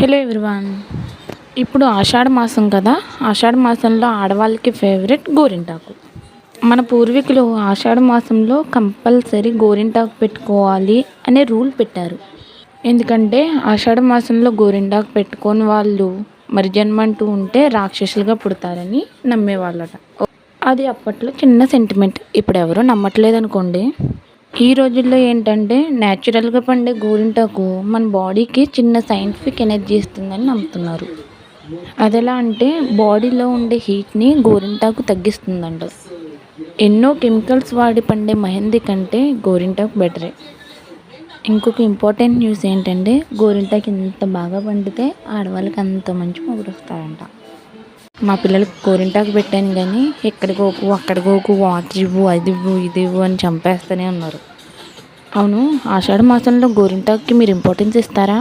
Hello everyone. ఇప్పుడు ఆషాఢ మాసం కదా. ఆషాఢ మాసంలో ఆడవాళ్ళకి ఫేవరెట్ గోరింటాకు. మన పూర్వీకులు ఆషాఢ మాసంలో కంపల్సరీ గోరింటాకు పెట్టుకోవాలి అనే రూల్ పెట్టారు. ఎందుకంటే ఆషాఢ మాసంలో గోరింటాకు పెట్టుకొని వాళ్ళు మరి జన్మంటూ ఉంటే రాక్షసులుగా పుడతారని నమ్మేవాళ్ళట. అది అప్పట్లో చిన్న సెంటిమెంట్. ఇప్పుడు ఎవరూ నమ్మట్లేదు అనుకోండి. ఈ రోజుల్లో ఏంటంటే న్యాచురల్గా పండే గోరింటాకు మన బాడీకి చిన్న సైంటిఫిక్ ఎనర్జీ ఇస్తుందని నమ్ముతున్నారు. అది ఎలా అంటే బాడీలో ఉండే హీట్ని గోరింటాకు తగ్గిస్తుందంట. ఎన్నో కెమికల్స్ వాడి పండే మెహందీ కంటే గోరింటాకు బెటరే. ఇంకొక ఇంపార్టెంట్ న్యూస్ ఏంటంటే గోరింటాకు ఎంత బాగా పండితే ఆడవాళ్ళకి అంత మంచి మొగుడు వస్తారంట. మా పిల్లలకి గోరింటాకు పెట్టాను కానీ ఎక్కడికోకు అక్కడికోకు వాటర్ ఇవ్వు అది ఇవ్వు ఇది ఇవ్వు అని చంపేస్తూనే ఉన్నారు. అవును, ఆషాఢ మాసంలో గోరింటాకుకి మీరు ఇంపార్టెన్స్ ఇస్తారా?